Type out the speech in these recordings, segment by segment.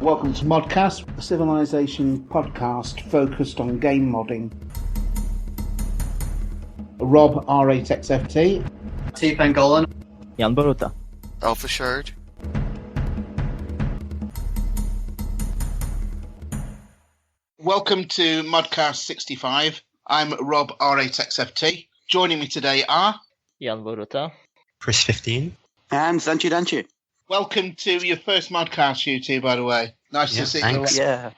Welcome to ModCast, a civilization podcast focused on game modding. Rob, R8XFT. T. Pengolan. Jan Boruta. Alpha Shard. Welcome to ModCast 65. I'm Rob, R8XFT. Joining me today are... Jan Boruta. Chris 15. And Sanchi Danchi. Welcome to your first ModCast, you two, by the way. Nice to see you. Yeah.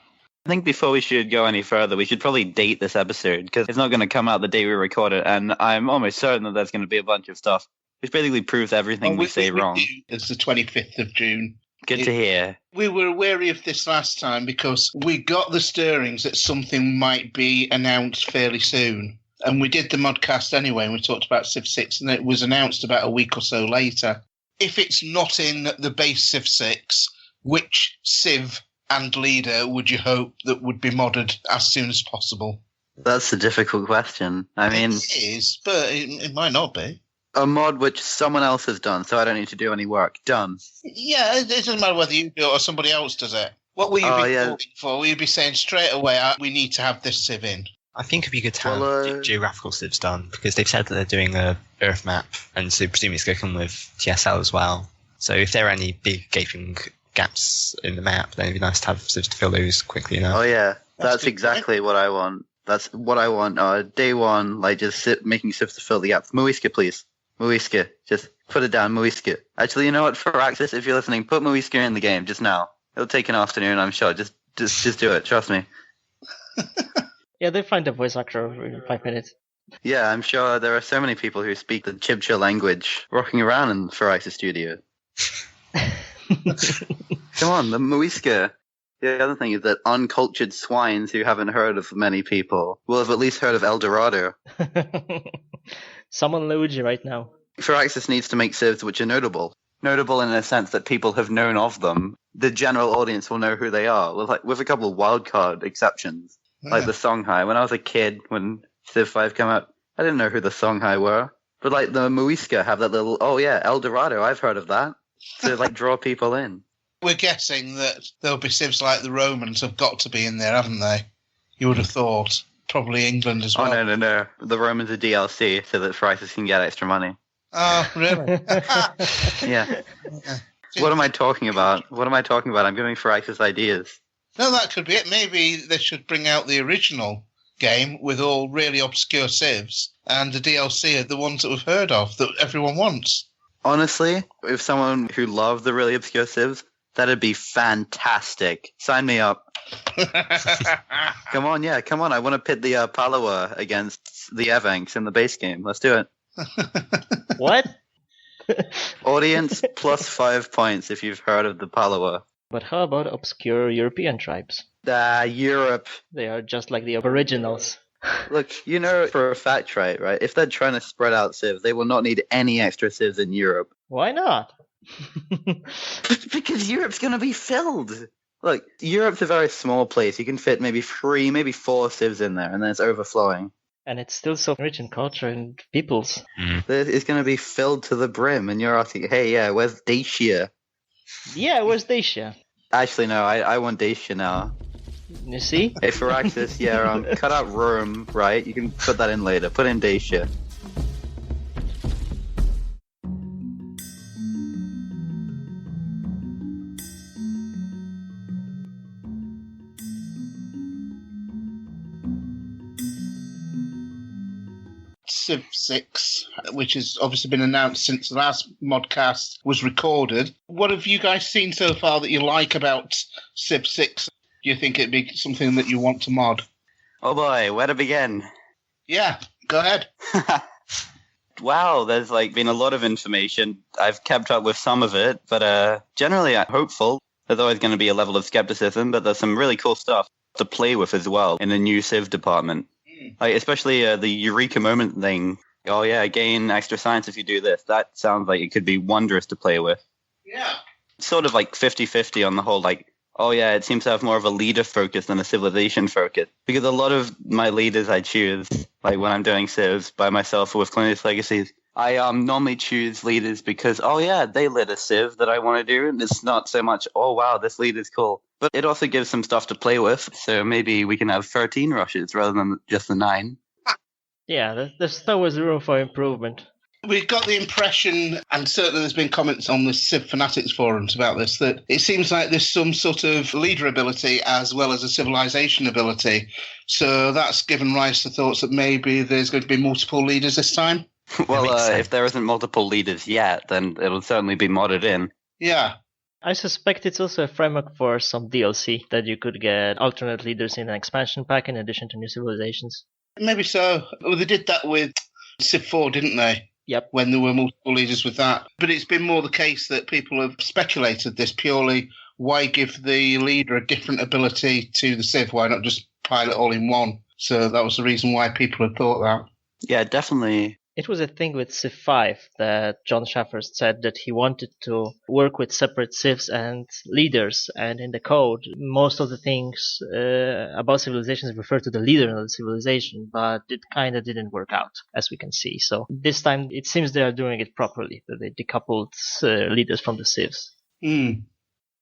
I think before we should go any further, we should probably date this episode, because it's not going to come out the day we record it, and I'm almost certain that there's going to be a bunch of stuff which basically proves everything we say wrong. It's the 25th of June. Good to hear. We were wary of this last time because we got the stirrings that something might be announced fairly soon. And we did the ModCast anyway, and we talked about Civ 6, and it was announced about a week or so later. If it's not in the base Civ 6, which Civ and leader would you hope that would be modded as soon as possible? That's a difficult question. I mean, it is, but it might not be. A mod which someone else has done, so I don't need to do any work. Done. Yeah, it doesn't matter whether you do it or somebody else does it. What will you be calling for? Will you be saying straight away, we need to have this Civ in? I think it'd be good to have geographical civs done, because they've said that they're doing a Earth map, and so presumably it's going to come with TSL as well. So if there are any big gaping gaps in the map, then it'd be nice to have civs to fill those quickly enough. Oh yeah, that's exactly what I want. That's what I want. Day one, like just making civs to fill the gaps. Muiska, please. Muiska. Just put it down, Muiska. Actually, you know what, for Axis, if you're listening, put Muiska in the game just now. It'll take an afternoon, I'm sure. Just do it, trust me. Yeah, they find a voice actor in 5 minutes. Yeah, I'm sure there are so many people who speak the Chibcha language rocking around in the Firaxis studio. Come on, the Muiska. The other thing is that uncultured swines who haven't heard of many people will have at least heard of El Dorado. Someone Luigi right now. Firaxis needs to make civs which are notable. Notable in the sense that people have known of them. The general audience will know who they are, with a couple of wildcard exceptions. Yeah. Like the Songhai. When I was a kid, when Civ 5 came out, I didn't know who the Songhai were. But like the Muiska have that little, oh yeah, El Dorado, I've heard of that. To like draw people in. We're guessing that there'll be civs like the Romans have got to be in there, haven't they? You would have thought. Probably England as well. Oh, no. The Romans are DLC so that Firaxis can get extra money. Oh, really? Yeah. What am I talking about? I'm giving Firaxis ideas. No, that could be it. Maybe they should bring out the original game with all really obscure civs, and the DLC are the ones that we've heard of, that everyone wants. Honestly, if someone who loved the really obscure civs, that'd be fantastic. Sign me up. Come on. I want to pit the Palawa against the Evanks in the base game. Let's do it. What? Audience plus 5 points if you've heard of the Palawa. But how about obscure European tribes? Europe. They are just like the Aboriginals. Look, you know for a fact, right? If they're trying to spread out civs, they will not need any extra civs in Europe. Why not? Because Europe's going to be filled. Look, Europe's a very small place. You can fit maybe 3, maybe 4 civs in there, and then it's overflowing. And it's still so rich in culture and peoples. It's going to be filled to the brim, and you're asking, hey, yeah, where's Dacia? Yeah, where's Dacia? Actually, no, I want Dacia now. You see? Hey, Firaxis, cut out Rome, right? You can put that in later. Put in Dacia. Civ 6, which has obviously been announced since the last ModCast was recorded. What have you guys seen so far that you like about Civ 6? Do you think it'd be something that you want to mod? Oh boy, where to begin? Yeah, go ahead. Wow, there's been a lot of information. I've kept up with some of it, but generally I'm hopeful. There's always going to be a level of skepticism, but there's some really cool stuff to play with as well in the new Civ department. Especially the Eureka moment thing. Oh yeah, gain extra science if you do this. That sounds like it could be wondrous to play with. Yeah. Sort of 50-50 on the whole, oh yeah, it seems to have more of a leader focus than a civilization focus. Because a lot of my leaders I choose, when I'm doing civs by myself or with Colonialist Legacies, I normally choose leaders because, oh yeah, they led a civ that I want to do, and it's not so much, oh wow, this leader's cool. But it also gives some stuff to play with, so maybe we can have 13 rushes rather than just the 9. Yeah, there's always room for improvement. We got the impression, and certainly there's been comments on the Civ Fanatics forums about this, that it seems like there's some sort of leader ability as well as a civilization ability. So that's given rise to thoughts that maybe there's going to be multiple leaders this time. Well, if there isn't multiple leaders yet, then it'll certainly be modded in. Yeah. I suspect it's also a framework for some DLC, that you could get alternate leaders in an expansion pack in addition to new civilizations. Maybe so. Well, they did that with Civ 4, didn't they? Yep. When there were multiple leaders with that. But it's been more the case that people have speculated this purely, why give the leader a different ability to the Civ? Why not just pile it all in one? So that was the reason why people had thought that. Yeah, definitely. It was a thing with Civ 5 that John Schaffer said that he wanted to work with separate civs and leaders, and in the code, most of the things about civilizations refer to the leader of the civilization, but it kind of didn't work out, as we can see. So this time, it seems they are doing it properly, that they decoupled leaders from the civs. The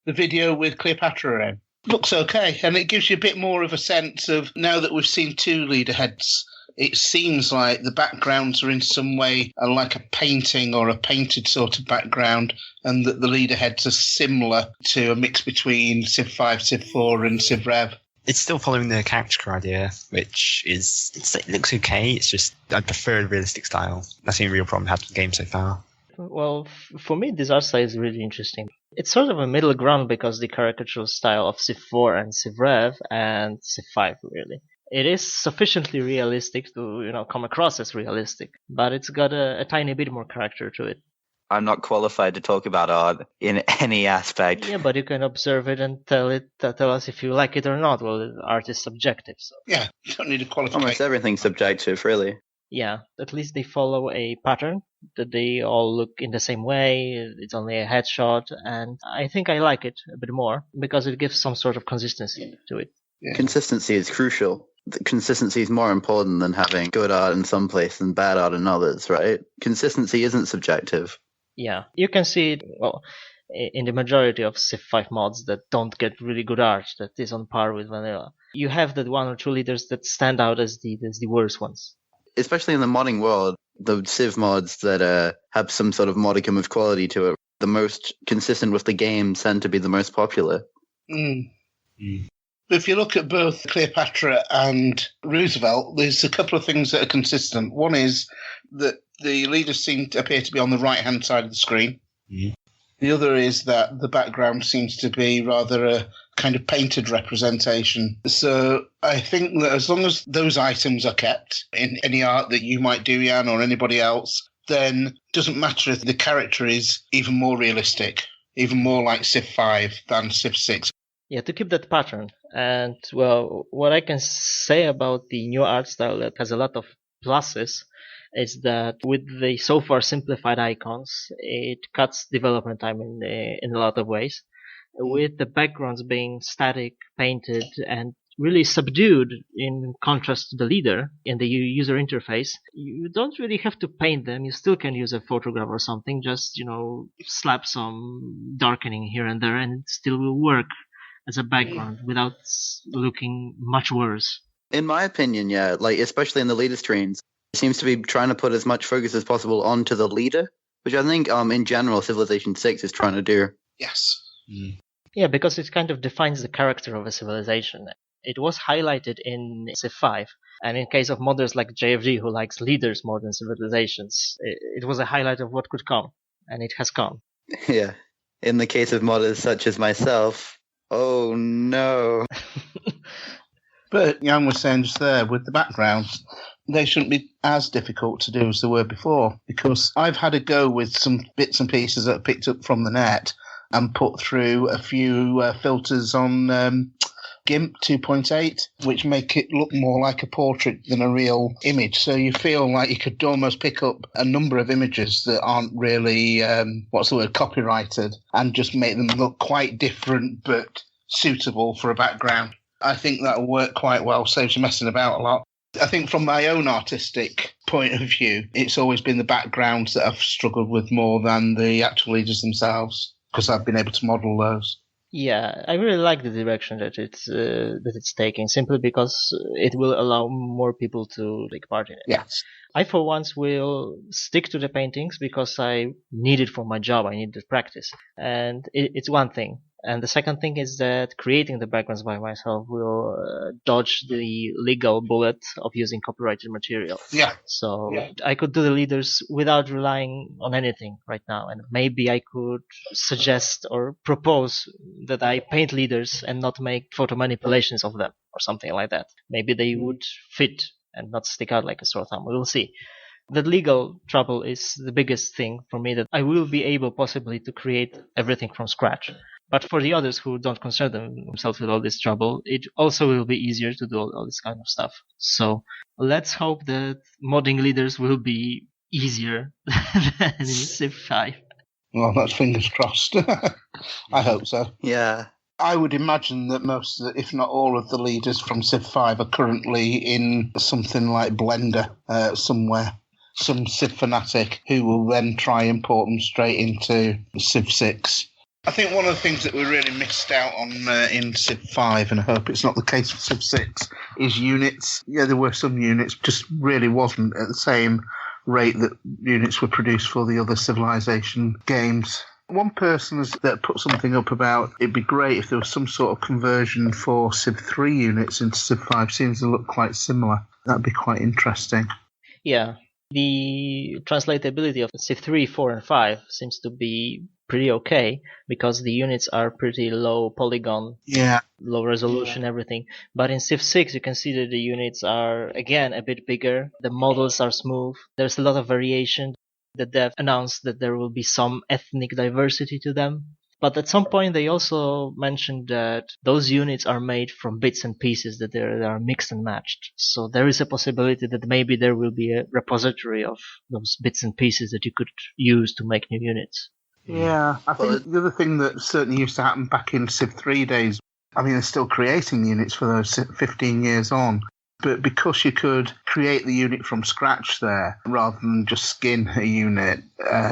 video with Cleopatra in looks okay, and it gives you a bit more of a sense of, now that we've seen 2 leader heads, it seems like the backgrounds are in some way like a painting or a painted sort of background, and that the leader heads are similar to a mix between Civ 5, Civ 4 and Civ Rev. It's still following the character idea, which it looks okay. It's just I prefer a realistic style. That's the only real problem I've had with the game so far. Well, for me, this art style is really interesting. It's sort of a middle ground because the caricatural style of Civ 4 and Civ Rev and Civ 5, really. It is sufficiently realistic to, come across as realistic, but it's got a tiny bit more character to it. I'm not qualified to talk about art in any aspect. Yeah, but you can observe it and tell us if you like it or not. Well, art is subjective, so. Yeah, you don't need a qualification. Almost everything's subjective, really. Yeah, at least they follow a pattern, that they all look in the same way, it's only a headshot, and I think I like it a bit more, because it gives some sort of consistency to it. Yeah. Consistency is crucial. Consistency is more important than having good art in some place and bad art in others, right? Consistency isn't subjective. Yeah, you can see it, in the majority of Civ 5 mods that don't get really good art, that is on par with vanilla. You have that 1 or 2 leaders that stand out as the worst ones. Especially in the modding world, the Civ mods that have some sort of modicum of quality to it, the most consistent with the game tend to be the most popular. If you look at both Cleopatra and Roosevelt, there's a couple of things that are consistent. One is that the leaders appear to be on the right-hand side of the screen. The other is that the background seems to be rather a kind of painted representation. So I think that as long as those items are kept in any art that you might do, Jan, or anybody else, then it doesn't matter if the character is even more realistic, even more like Civ 5 than Civ 6. Yeah, to keep that pattern. And, well, what I can say about the new art style that has a lot of pluses is that with the so far simplified icons, it cuts development time in a lot of ways. With the backgrounds being static, painted, and really subdued in contrast to the leader in the user interface, you don't really have to paint them. You still can use a photograph or something, just, slap some darkening here and there, and it still will work as a background without looking much worse. In my opinion, yeah, especially in the leader screens, it seems to be trying to put as much focus as possible onto the leader, which I think in general Civilization 6 is trying to do. Yes. Yeah, because it kind of defines the character of a civilization. It was highlighted in Civ 5, and in case of modders like JFG who likes leaders more than civilizations, it was a highlight of what could come, and it has come. Yeah. In the case of modders such as myself, oh no. But Jan was saying just there, with the backgrounds, they shouldn't be as difficult to do as they were before, because I've had a go with some bits and pieces that I picked up from the net and put through a few filters on GIMP 2.8, which make it look more like a portrait than a real image. So you feel like you could almost pick up a number of images that aren't really, copyrighted, and just make them look quite different but suitable for a background. I think that'll work quite well, saves you messing about a lot. I think from my own artistic point of view, it's always been the backgrounds that I've struggled with more than the actual leaders themselves, because I've been able to model those. Yeah, I really like the direction that it's taking, simply because it will allow more people to take part in it. Yes. I, for once, will stick to the paintings because I need it for my job. I need the practice. And it's one thing. And the second thing is that creating the backgrounds by myself will dodge the legal bullet of using copyrighted material. Yeah. So I could do the leaders without relying on anything right now. And maybe I could suggest or propose that I paint leaders and not make photo manipulations of them or something like that. Maybe they would fit and not stick out like a sore thumb. We will see. The legal trouble is the biggest thing for me, that I will be able possibly to create everything from scratch. But for the others who don't concern themselves with all this trouble, it also will be easier to do all this kind of stuff. So let's hope that modding leaders will be easier than in Civ 5. Well, that's fingers crossed. I hope so. Yeah. I would imagine that most, if not all, of the leaders from Civ 5 are currently in something like Blender somewhere. Some Civ fanatic who will then try and port them straight into Civ 6. I think one of the things that we really missed out on in Civ 5, and I hope it's not the case for Civ 6, is units. Yeah, there were some units, just really wasn't at the same rate that units were produced for the other Civilization games. One person that put something up about it'd be great if there was some sort of conversion for Civ 3 units into Civ 5. Seems to look quite similar. That'd be quite interesting. Yeah. The translatability of Civ 3, 4, and 5 seems to be pretty okay, because the units are pretty low polygon, low resolution, everything. But in Civ 6, you can see that the units are, again, a bit bigger. The models are smooth. There's a lot of variation. The dev announced that there will be some ethnic diversity to them. But at some point, they also mentioned that those units are made from bits and pieces, that they are mixed and matched. So there is a possibility that maybe there will be a repository of those bits and pieces that you could use to make new units. Yeah, I think the other thing that certainly used to happen back in Civ 3 days, I mean, they're still creating units for those 15 years on. But because you could create the unit from scratch there, rather than just skin a unit,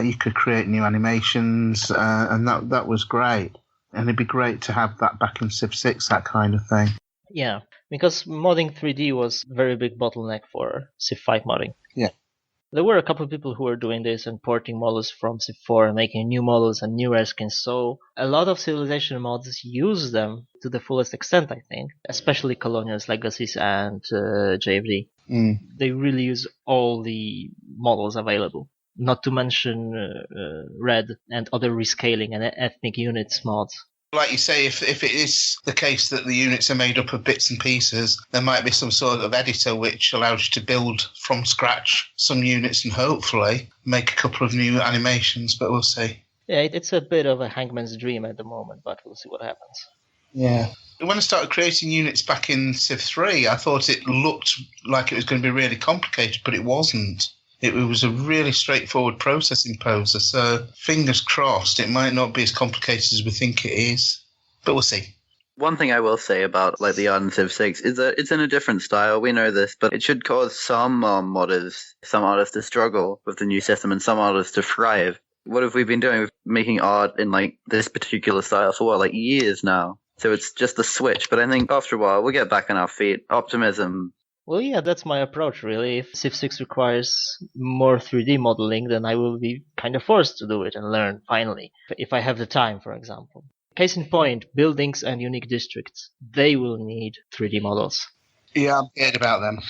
you could create new animations, and that was great. And it'd be great to have that back in Civ 6, that kind of thing. Yeah, because modding 3D was a very big bottleneck for Civ 5 modding. Yeah. There were a couple of people who were doing this and porting models from Civ 4 and making new models and new rare skins. So a lot of Civilization mods use them to the fullest extent, I think, especially Colonials, Legacies, and JFD. They really use all the models available. Not to mention Red and other rescaling and ethnic units mods. Like you say, if it is the case that the units are made up of bits and pieces, there might be some sort of editor which allows you to build from scratch some units and hopefully make a couple of new animations, but we'll see. Yeah, it's a bit of a hangman's dream at the moment, but we'll see what happens. Yeah. When I started creating units back in Civ 3, I thought it looked like it was going to be really complicated, but it wasn't. It was a really straightforward process in Poser, so fingers crossed it might not be as complicated as we think it is, but we'll see. One thing I will say about the art in Civ 6 is that it's in a different style. We know this, but it should cause some modders, some artists to struggle with the new system and some artists to thrive. What have we been doing? We've been making art in this particular style for years now. So it's just a switch, but I think after a while we'll get back on our feet. Optimism. Well, yeah, that's my approach, really. If Civ 6 requires more 3D modeling, then I will be kind of forced to do it and learn, finally. If I have the time, for example. Case in point, buildings and unique districts. They will need 3D models. Yeah, I'm scared about them.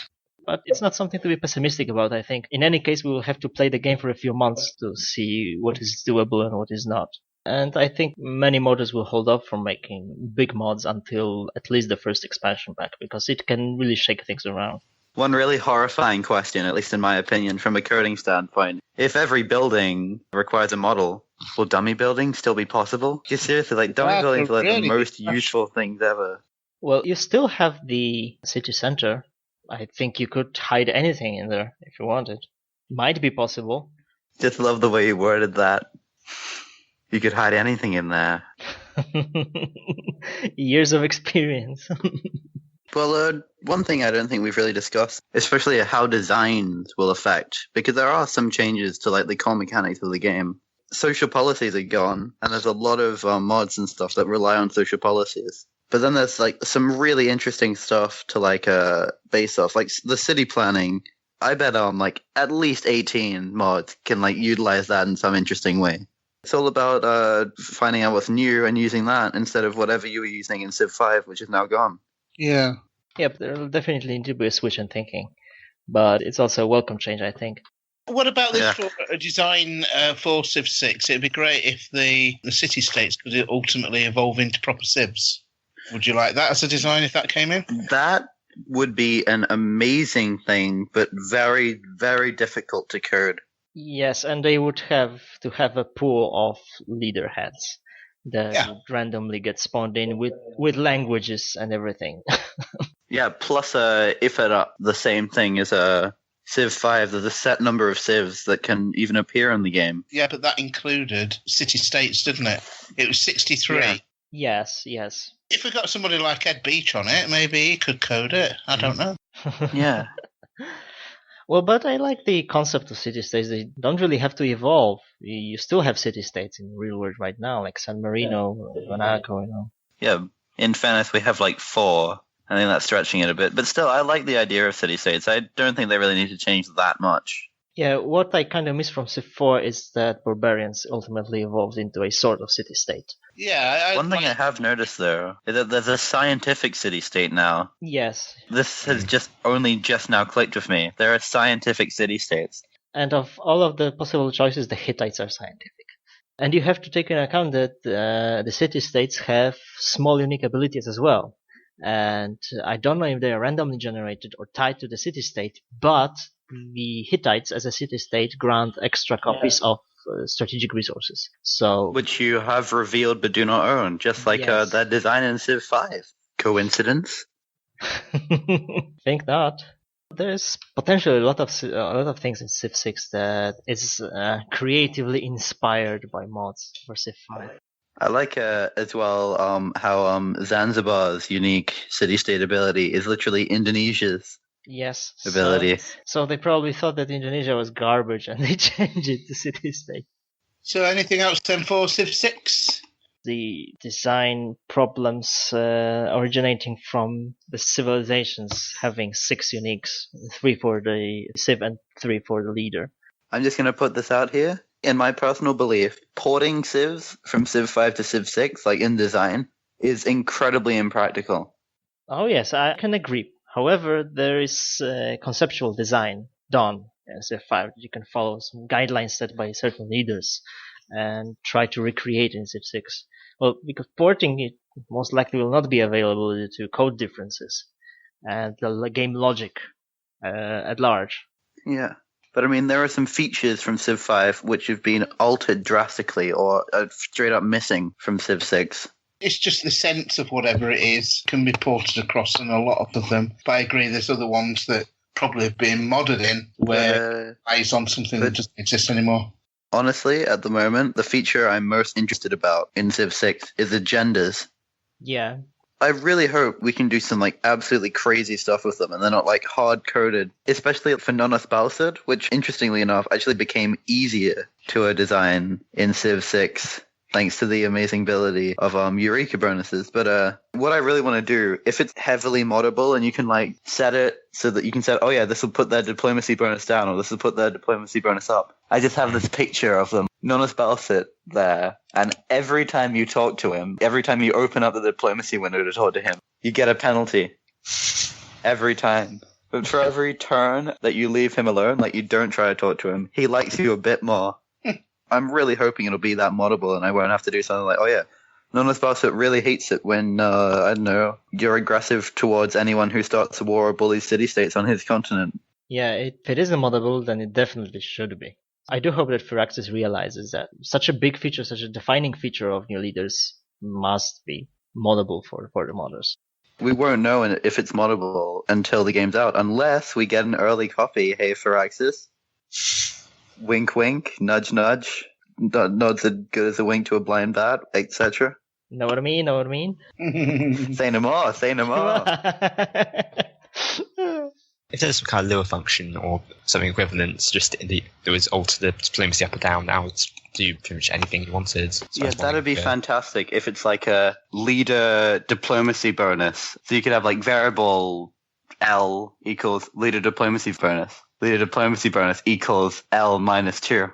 But it's not something to be pessimistic about, I think. In any case, we will have to play the game for a few months to see what is doable and what is not. And I think many modders will hold off from making big mods until at least the first expansion pack, because it can really shake things around. One really horrifying question, at least in my opinion, from a coding standpoint. If every building requires a model, will dummy building still be possible? Yeah, seriously, dummy buildings are the most useful things ever. Well, you still have the city center. I think you could hide anything in there if you wanted. Might be possible. Just love the way you worded that. You could hide anything in there. Years of experience. Well, one thing I don't think we've really discussed, especially how designs will affect, because there are some changes to the core mechanics of the game. social policies are gone, and there's a lot of mods and stuff that rely on social policies. But then there's like some really interesting stuff to like base off, like the city planning. I bet like at least 18 mods can like utilize that in some interesting way. It's all about finding out what's new and using that instead of whatever you were using in Civ 5, which is now gone. Yeah. Yep, there'll definitely need to be a switch in thinking. But it's also a welcome change, I think. What about this for a design for Civ 6? It'd be great if the city-states could ultimately evolve into proper civs. Would you like that as a design if that came in? That would be an amazing thing, but very, very difficult to code. Yes, and they would have to have a pool of leader heads that would randomly get spawned in with languages and everything. Yeah, plus if at the same thing as a Civ 5, there's a set number of civs that can even appear in the game. Yeah, but that included city-states, didn't it? It was 63. Yeah. Yes. If we got somebody like Ed Beach on it, maybe he could code it. I don't know. Yeah. Well, but I like the concept of city-states. They don't really have to evolve. You still have city-states in the real world right now, like San Marino, Monaco, you know. Yeah, in fairness, we have like 4. I think that's stretching it a bit. But still, I like the idea of city-states. I don't think they really need to change that much. Yeah, what I kind of miss from Civ 4 is that Barbarians ultimately evolved into a sort of city-state. Yeah. One thing I have noticed, though, is that there's a scientific city-state now. Yes. This has just now clicked with me. There are scientific city-states. And of all of the possible choices, the Hittites are scientific. And you have to take into account that the city-states have small unique abilities as well. And I don't know if they are randomly generated or tied to the city-state, but the Hittites as a city-state grant extra copies of strategic resources. So, which you have revealed but do not own, just like that design in Civ 5. Coincidence? Think not. There's potentially a lot of things in Civ 6 that is creatively inspired by mods for Civ 5. I like as well how Zanzibar's unique city-state ability is literally Indonesia's ability. So they probably thought that Indonesia was garbage and they changed it to city-state. So anything else then for Civ 6? The design problems originating from the civilizations having 6 uniques, 3 for the civ and 3 for the leader. I'm just going to put this out here. In my personal belief, porting civs from Civ 5 to Civ 6, like in design, is incredibly impractical. Oh yes, I can agree. However, there is conceptual design done in Civ 5. You can follow some guidelines set by certain leaders and try to recreate in Civ 6. Well, because porting it most likely will not be available due to code differences and the game logic at large. Yeah. But I mean, there are some features from Civ 5 which have been altered drastically or are straight up missing from Civ 6. It's just the sense of whatever it is can be ported across in a lot of them. But I agree, there's other ones that probably have been modded in where it lies on something that doesn't exist anymore. Honestly, at the moment, the feature I'm most interested about in Civ 6 is agendas. Yeah. I really hope we can do some like absolutely crazy stuff with them and they're not like hard coded, especially for non-espoused, which interestingly enough actually became easier to design in Civ 6 thanks to the amazing ability of Eureka bonuses. But what I really want to do, if it's heavily moddable and you can like set it so that you can set, oh yeah, this will put their diplomacy bonus down or this will put their diplomacy bonus up. I just have this picture of them, non-espoused there, and every time you talk to him, every time you open up the diplomacy window to talk to him, you get a penalty. Every time. But for every turn that you leave him alone, like you don't try to talk to him, he likes you a bit more. I'm really hoping it'll be that moddable and I won't have to do something like, oh yeah, non-espoused really hates it when, I don't know, you're aggressive towards anyone who starts a war or bullies city-states on his continent. Yeah, if it isn't moddable, then it definitely should be. I do hope that Firaxis realizes that such a big feature, such a defining feature of new leaders must be moddable for the modders. We won't know if it's moddable until the game's out, unless we get an early copy. Hey, Firaxis. Wink, wink, nudge, nudge. Nod's as good as a wink to a blind bat, etc. Know what I mean? Say no more, say no more. If there's some kind of lure function or something equivalent, just that was alter the diplomacy up or down, that would do pretty much anything you wanted. So I Yeah, was that'd be wondering, fantastic if it's like a leader diplomacy bonus. So you could have like variable L equals leader diplomacy bonus. Leader diplomacy bonus equals L minus 2.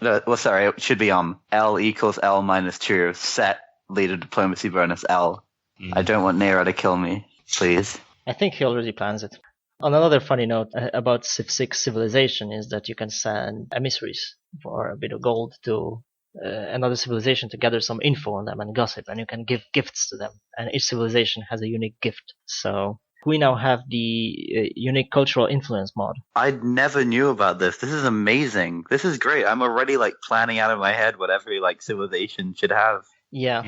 No, well, sorry, it should be L equals L minus 2. Set leader diplomacy bonus L. I don't want Nero to kill me, please. I think he already plans it. On another funny note about Civ 6 civilization is that you can send emissaries for a bit of gold to another civilization to gather some info on them and gossip, and you can give gifts to them. And each civilization has a unique gift. So we now have the unique cultural influence mod. I never knew about this. This is amazing. This is great. I'm already like planning out of my head what every like civilization should have. Yeah.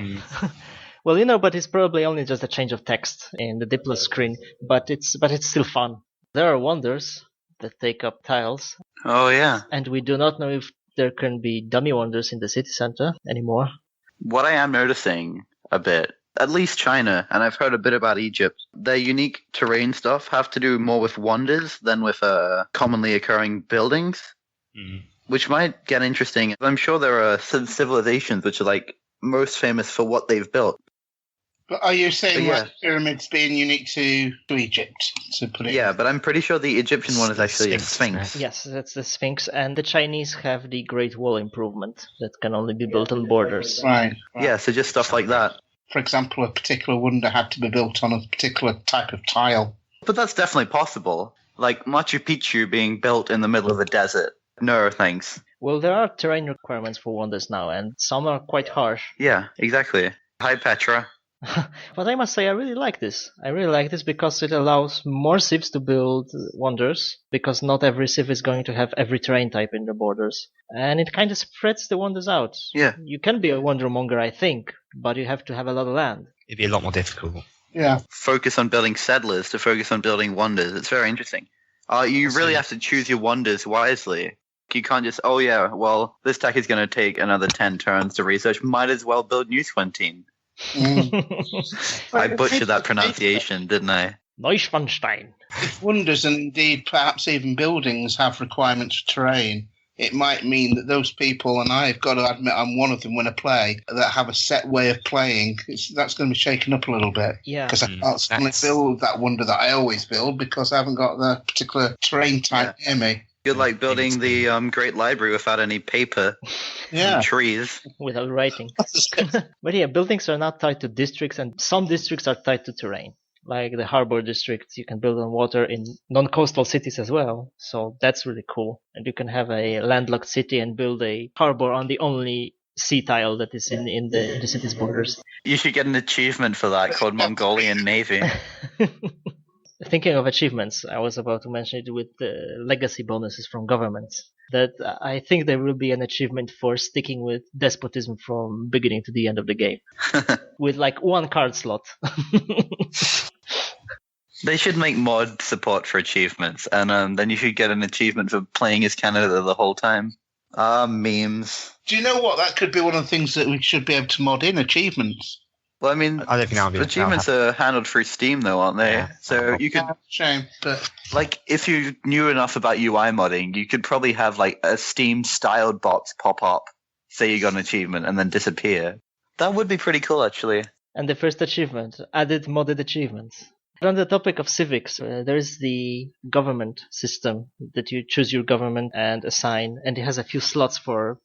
Well, but it's probably only just a change of text in the Diplo screen, but it's still fun. There are wonders that take up tiles. Oh yeah. And we do not know if there can be dummy wonders in the city center anymore. What I am noticing a bit, at least China, and I've heard a bit about Egypt, their unique terrain stuff have to do more with wonders than with commonly occurring buildings, which might get interesting. I'm sure there are some civilizations which are like most famous for what they've built. But are you saying like pyramids being unique to Egypt? To put it but I'm pretty sure the Egyptian one is actually a sphinx. Yes, that's the Sphinx, and the Chinese have the Great Wall improvement that can only be built on borders. Right. Yeah, so just stuff like that. For example, a particular wonder had to be built on a particular type of tile. But that's definitely possible. Like Machu Picchu being built in the middle of the desert. No, thanks. Well, there are terrain requirements for wonders now, and some are quite harsh. Yeah, exactly. Hi, Petra. But I must say, I really like this. I really like this because it allows more civs to build wonders, because not every civ is going to have every terrain type in the borders. And it kind of spreads the wonders out. Yeah. You can be a wondermonger, I think, but you have to have a lot of land. It'd be a lot more difficult. Yeah. Focus on building settlers to focus on building wonders. It's very interesting. You really have to choose your wonders wisely. You can't just, this tech is going to take another 10 turns to research. Might as well build Neuschwanstein. I butchered that pronunciation, didn't I? Neuschwanstein. If wonders and indeed perhaps even buildings have requirements for terrain, it might mean that those people, and I've got to admit I'm one of them when I play, that have a set way of playing, that's going to be shaken up a little bit. Yeah. Because I can't suddenly build that wonder that I always build because I haven't got the particular terrain type near me. You're like building the Great Library without any paper and trees. Without writing. But yeah, buildings are not tied to districts, and some districts are tied to terrain. Like the harbor district, you can build on water in non-coastal cities as well. So that's really cool. And you can have a landlocked city and build a harbor on the only sea tile that is in the city's borders. You should get an achievement for that called Mongolian Navy. Thinking of achievements, I was about to mention it with the legacy bonuses from governments. That I think there will be an achievement for sticking with despotism from beginning to the end of the game. With like one card slot. They should make mod support for achievements, and then you should get an achievement for playing as Canada the whole time. Memes. Do you know what? That could be one of the things that we should be able to mod in, achievements. Well, I mean, I don't think that'll be achievements are handled through Steam, though, aren't they? Yeah. So you could, shame, but like, if you knew enough about UI modding, you could probably have like a Steam-styled box pop up, say you got an achievement, and then disappear. That would be pretty cool, actually. And the first achievement, added modded achievements. On the topic of civics, there is the government system that you choose your government and assign, and it has a few slots for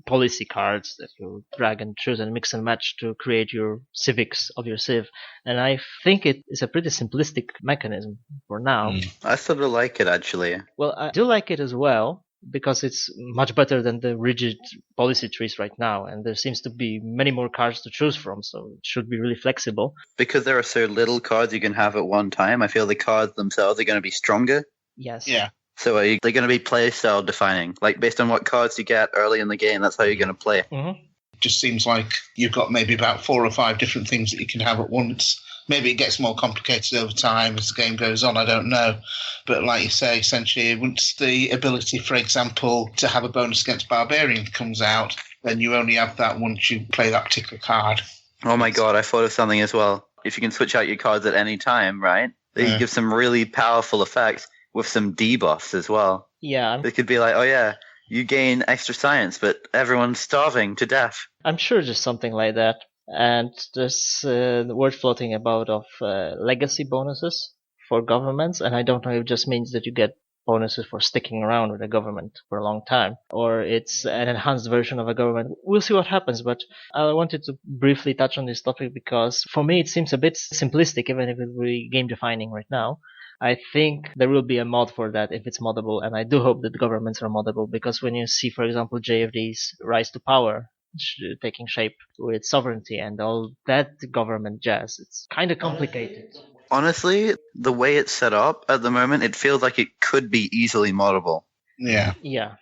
policy cards that you drag and choose and mix and match to create your civics of your civ. And I think it is a pretty simplistic mechanism for now. I sort of like it, actually. Well, I do like it as well, because it's much better than the rigid policy trees right now, and there seems to be many more cards to choose from, so it should be really flexible. Because there are so little cards you can have at one time, I feel the cards themselves are going to be stronger. Yes. yeah. So they're going to be play style defining. Like, based on what cards you get early in the game, that's how you're going to play. Mm-hmm. It just seems like you've got maybe about 4 or 5 different things that you can have at once. Maybe it gets more complicated over time as the game goes on, I don't know. But like you say, essentially, once the ability, for example, to have a bonus against Barbarian comes out, then you only have that once you play that particular card. Oh my god, I thought of something as well. If you can switch out your cards at any time, right? They can give some really powerful effects with some debuffs as well. Yeah. It could be like, oh yeah, You gain extra science, but everyone's starving to death. I'm sure just something like that. And there's the word floating about of legacy bonuses for governments, and I don't know if it just means that you get bonuses for sticking around with a government for a long time, or it's an enhanced version of a government. We'll see what happens, but I wanted to briefly touch on this topic because for me it seems a bit simplistic, even if it will be game defining right now. I think there will be a mod for that if it's moddable, and I do hope that governments are moddable, because when you see, for example, JFD's rise to power taking shape with sovereignty and all that government jazz, it's kind of complicated. Honestly, the way it's set up at the moment, it feels like it could be easily moddable. Yeah. Yeah.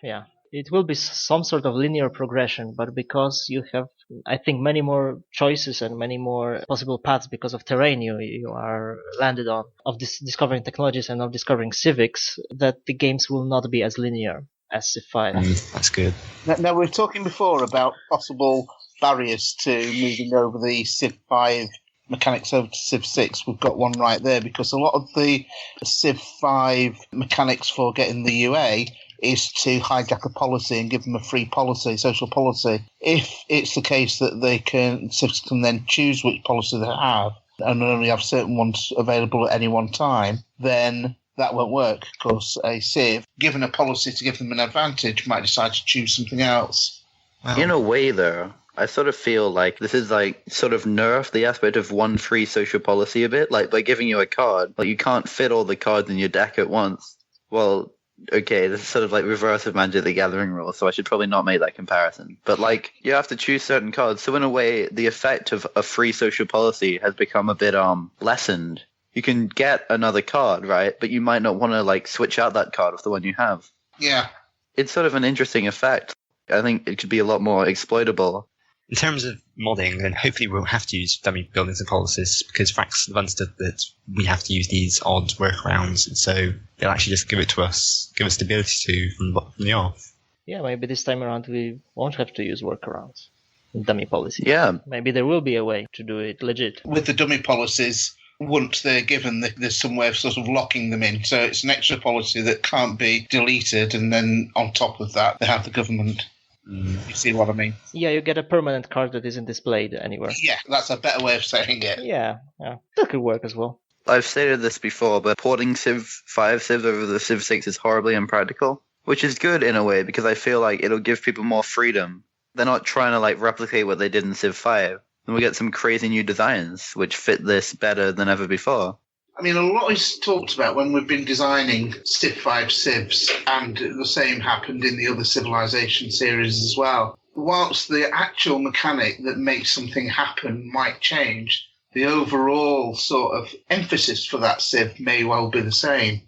It will be some sort of linear progression, but because you have, I think, many more choices and many more possible paths because of terrain you are landed on, of discovering technologies and of discovering civics, that the games will not be as linear as Civ 5. That's good. Now, we were talking before about possible barriers to moving over the Civ 5 mechanics over to Civ 6. We've got one right there, because a lot of the Civ 5 mechanics for getting the UA is to hijack a policy and give them a free policy, social policy. If it's the case that Civs can then choose which policy they have and only have certain ones available at any one time, then that won't work, because a Civ, given a policy to give them an advantage, might decide to choose something else. Well, In a way, though, I sort of feel like this is like sort of nerf the aspect of one free social policy a bit. Like by giving you a card, like you can't fit all the cards in your deck at once. Well, okay, this is sort of like reverse of Magic the Gathering rules, so I should probably not make that comparison. But like, you have to choose certain cards, so in a way, the effect of a free social policy has become a bit lessened. You can get another card, right? But you might not want to like switch out that card with the one you have. Yeah. It's sort of an interesting effect. I think it could be a lot more exploitable. in terms of modding, then hopefully we'll have to use dummy buildings and policies, because Frax have understood that we have to use these odd workarounds, and so they'll actually just give it to us, give us the ability to from the off. Yeah, maybe this time around we won't have to use workarounds. Dummy policies. Yeah. Maybe there will be a way to do it legit. With the dummy policies, once they're given, there's some way of sort of locking them in. So it's an extra policy that can't be deleted, and then on top of that, they have the government. You see what I mean? Yeah, you get a permanent card that isn't displayed anywhere. Yeah, that's a better way of saying it. Yeah. That could work as well. I've stated this before, but porting Civ 5 Civs over the Civ 6 is horribly impractical, which is good in a way, because I feel like it'll give people more freedom. They're not trying to like replicate what they did in Civ 5. And we get some crazy new designs which fit this better than ever before. I mean, a lot is talked about when we've been designing Civ 5 Civs, and the same happened in the other Civilization series as well. Whilst the actual mechanic that makes something happen might change, the overall sort of emphasis for that Civ may well be the same.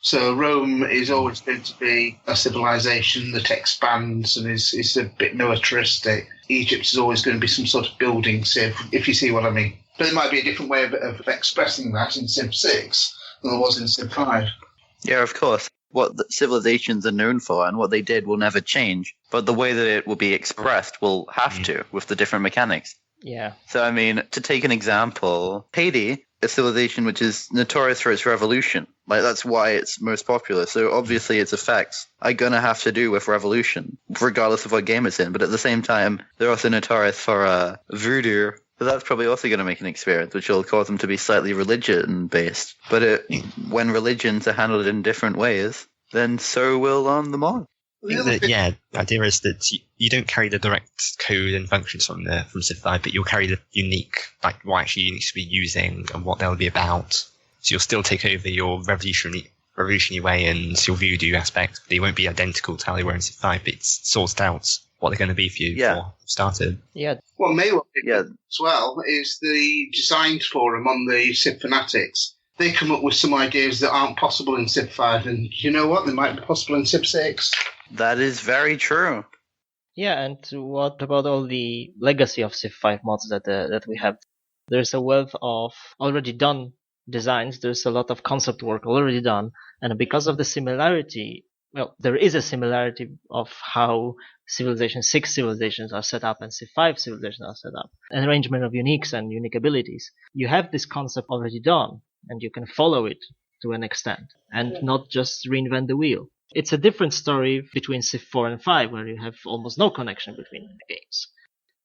So Rome is always going to be a civilization that expands and is a bit militaristic. Egypt is always going to be some sort of building Civ, if you see what I mean. But there might be a different way of expressing that in Civ 6 than there was in Civ 5. Yeah, of course. What the civilizations are known for and what they did will never change, but the way that it will be expressed will have to, with the different mechanics. Yeah. So, I mean, to take an example, Haiti, a civilization which is notorious for its revolution. Like, that's why it's most popular. So, obviously, its effects are going to have to do with revolution, regardless of what game it's in. But at the same time, they're also notorious for voodoo. So that's probably also going to make an experience, which will cause them to be slightly religion-based. But when religions are handled in different ways, then so will the mod. The idea is that you don't carry the direct code and functions from Civ 5, but you'll carry the unique, like what actually you need to be using and what they'll be about. So you'll still take over your revolutionary way and your voodoo aspect, but they won't be identical to how they were in Civ 5, but it's sorted out what they're going to be for you before you started. Yeah. What may well be as well is the designs forum on the Civ Fanatics. They come up with some ideas that aren't possible in Civ 5, and you know what? They might be possible in Civ 6. That is very true. Yeah, and what about all the legacy of Civ 5 mods that we have? There's a wealth of already done designs. There's a lot of concept work already done, and because of the similarity, well, there is a similarity of how Civilization 6 civilizations are set up and Civ 5 civilizations are set up. An arrangement of uniques and unique abilities. You have this concept already done, and you can follow it to an extent, and not just reinvent the wheel. It's a different story between Civ 4 and 5, where you have almost no connection between the games.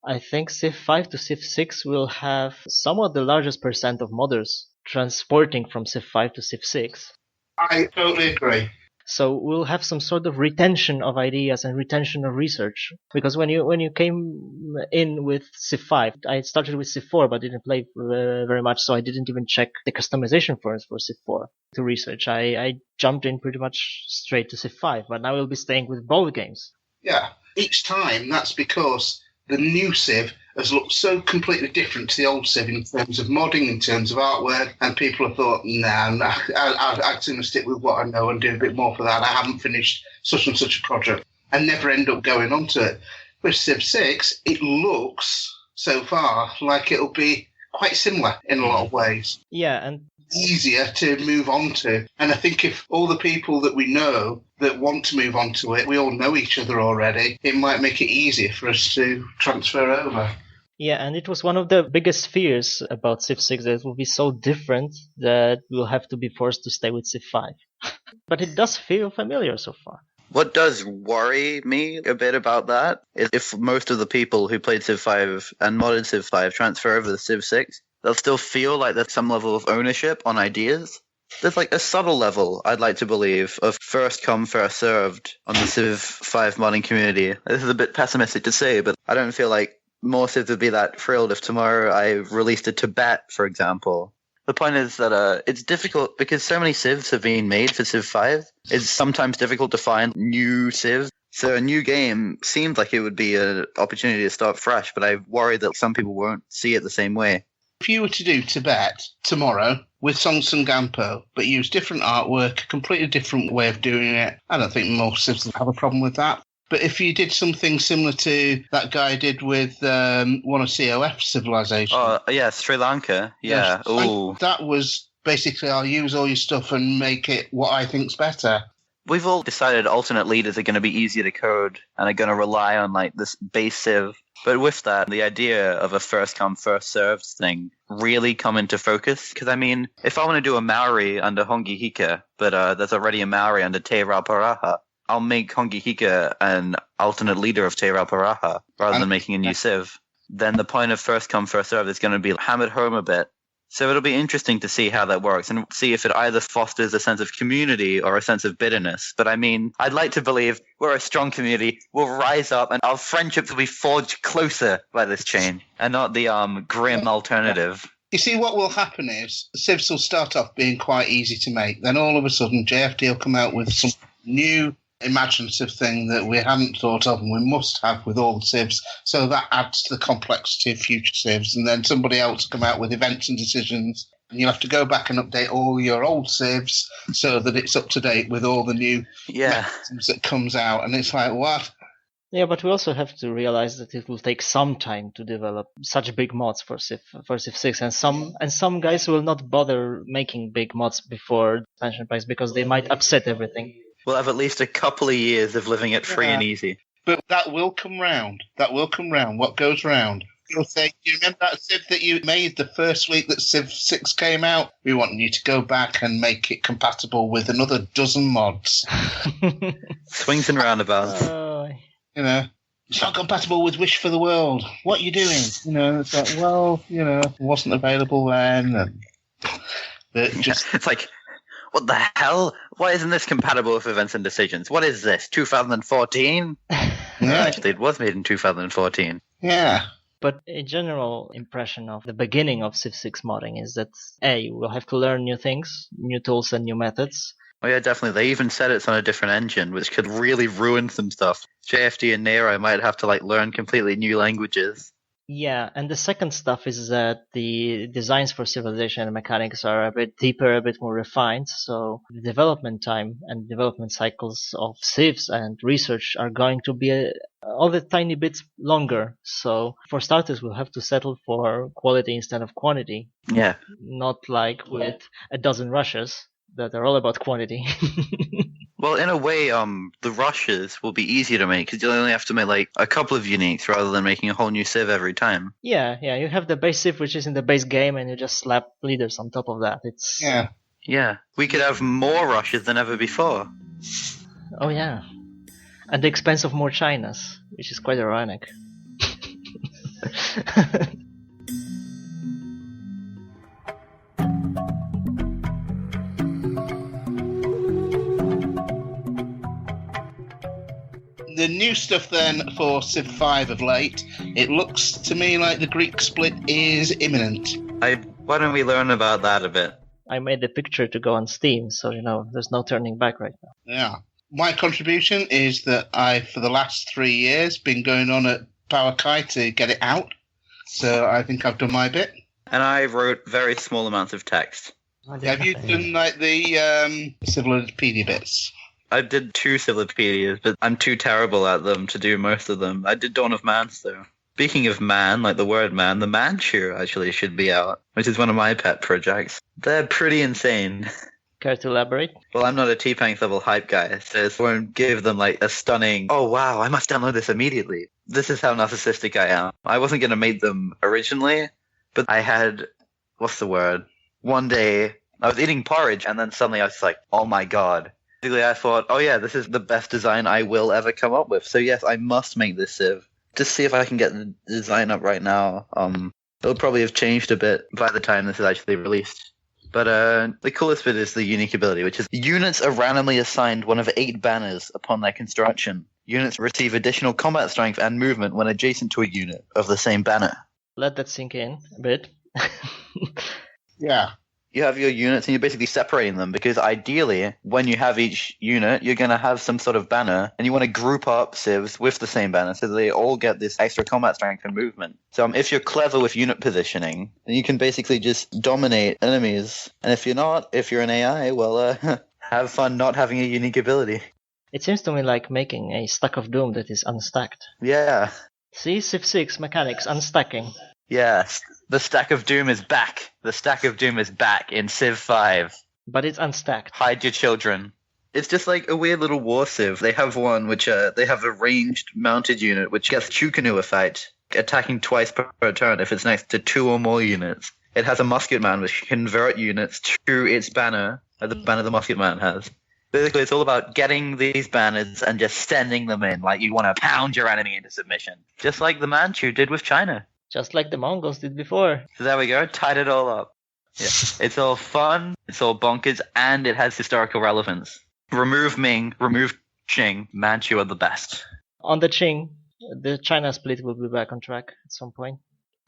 I think Civ 5 to Civ 6 will have somewhat the largest percent of modders transporting from Civ 5 to Civ 6. I totally agree. So we'll have some sort of retention of ideas and retention of research. Because when you came in with Civ 5, I started with Civ 4 but didn't play very much, so I didn't even check the customization for Civ 4 to research. I jumped in pretty much straight to Civ 5, but now we'll be staying with both games. Yeah, each time that's because the new Civ has looked so completely different to the old Civ in terms of modding, in terms of artwork, and people have thought, nah, I'd sooner stick with what I know and do a bit more for that. I haven't finished such and such a project, and never end up going on to it. With Civ 6, it looks so far like it'll be quite similar in a lot of ways. Yeah, and easier to move on to. And I think if all the people that we know that want to move on to it, we all know each other already, it might make it easier for us to transfer over. Yeah, and it was one of the biggest fears about Civ 6 that it will be so different that we'll have to be forced to stay with Civ 5. But it does feel familiar so far. What does worry me a bit about that is if most of the people who played Civ 5 and modded Civ 5 transfer over to Civ 6, they'll still feel like there's some level of ownership on ideas. There's like a subtle level, I'd like to believe, of first come, first served on the Civ 5 modding community. This is a bit pessimistic to say, but I don't feel like more Civs would be that thrilled if tomorrow I released a Tibet, for example. The point is that it's difficult because so many Civs have been made for Civ 5. It's sometimes difficult to find new Civs. So a new game seems like it would be an opportunity to start fresh, but I worry that some people won't see it the same way. If you were to do Tibet tomorrow with Songsun Gampo, but use different artwork, a completely different way of doing it, I don't think most Civs would have a problem with that. But if you did something similar to that guy did with one of COF Civilization. Oh, yeah, Sri Lanka. Yeah. Ooh. That was basically, I'll use all your stuff and make it what I think's better. We've all decided alternate leaders are going to be easier to code and are going to rely on like this base Civ. But with that, the idea of a first come, first served thing really come into focus. Because, I mean, if I want to do a Maori under Hongi Hika, but there's already a Maori under Te Rauparaha, I'll make Hongi Hika an alternate leader of Te Rauparaha rather than making a new Civ. Then the point of first come, first served is going to be hammered home a bit. So it'll be interesting to see how that works and see if it either fosters a sense of community or a sense of bitterness. But I mean, I'd like to believe we're a strong community, we'll rise up and our friendships will be forged closer by this change and not the grim alternative. You see, what will happen is the Civs will start off being quite easy to make. Then all of a sudden, JFD will come out with some new imaginative thing that we hadn't thought of and we must have with all the Civs, so that adds to the complexity of future Civs, and then somebody else come out with events and decisions and you'll have to go back and update all your old Civs so that it's up to date with all the new mechanisms that comes out, and it's like, what? Yeah, but we also have to realize that it will take some time to develop such big mods for Civ 6, and some guys will not bother making big mods before expansion packs because they might upset everything. We'll have at least a couple of years of living it free and easy. But that will come round. That will come round. What goes round? You'll say, do you remember that Civ that you made the first week that Civ 6 came out? We want you to go back and make it compatible with another dozen mods. Swings and roundabouts. You know, it's not compatible with Wish for the World. What are you doing? You know, it's like, well, you know, it wasn't available then. And it's like, what the hell? Why isn't this compatible with events and decisions? What is this, 2014? Actually, it was made in 2014. Yeah. But a general impression of the beginning of Civ 6 modding is that, we'll have to learn new things, new tools and new methods. Oh yeah, definitely. They even said it's on a different engine, which could really ruin some stuff. JFD and Nero might have to learn completely new languages. Yeah, and the second stuff is that the designs for Civilization and mechanics are a bit deeper, a bit more refined, so the development time and development cycles of Civs and research are going to be all the tiny bits longer. So for starters, we'll have to settle for quality instead of quantity. Yeah. Not like with a dozen rushes that are all about quantity. Well, in a way, the rushes will be easier to make because you only have to make a couple of uniques rather than making a whole new Civ every time. Yeah, you have the base Civ which is in the base game and you just slap leaders on top of that. Yeah. We could have more rushes than ever before. Oh yeah. At the expense of more Chinas, which is quite ironic. The new stuff then for Civ 5 of late, it looks to me like the Greek split is imminent. Why don't we learn about that a bit? I made the picture to go on Steam, so there's no turning back right now. Yeah. My contribution is that I, for the last 3 years, been going on at PowerKai to get it out. So I think I've done my bit. And I wrote very small amounts of text. Have you done like the Civilopedia bits? I did 2 Civipedias, but I'm too terrible at them to do most of them. I did Dawn of Mans, though. Speaking of man, like the word man, the Manchu actually should be out, which is one of my pet projects. They're pretty insane. Care to elaborate? Well, I'm not a T-Pank level hype guy, so I won't give them like a stunning, oh wow, I must download this immediately. This is how narcissistic I am. I wasn't going to make them originally, but I had, what's the word? One day, I was eating porridge, and then suddenly I was like, oh my god. Basically, I thought, oh yeah, this is the best design I will ever come up with. So yes, I must make this Civ. Just see if I can get the design up right now. It'll probably have changed a bit by the time this is actually released. But the coolest bit is the unique ability, which is units are randomly assigned one of 8 banners upon their construction. Units receive additional combat strength and movement when adjacent to a unit of the same banner. Let that sink in a bit. Yeah. You have your units and you're basically separating them because ideally, when you have each unit, you're going to have some sort of banner and you want to group up civs with the same banner so they all get this extra combat strength and movement. So if you're clever with unit positioning, then you can basically just dominate enemies. And if you're not, if you're an AI, well, have fun not having a unique ability. It seems to me like making a stack of Doom that is unstacked. Yeah. See, Civ 6 mechanics, unstacking. Yes, the stack of Doom is back. The stack of Doom is back in Civ 5. But it's unstacked. Hide your children. It's just like a weird little war Civ. They have one which they have a ranged mounted unit which gets Chukanu effect, attacking twice per turn if it's next to 2 or more units. It has a musket man which can convert units to its banner, the banner the musket man has. Basically, it's all about getting these banners and just sending them in, like you want to pound your enemy into submission. Just like the Manchu did with China. Just like the Mongols did before. So there we go, tied it all up. Yeah. It's all fun, it's all bonkers, and it has historical relevance. Remove Ming, remove Qing, Manchu are the best. On the Qing, the China split will be back on track at some point.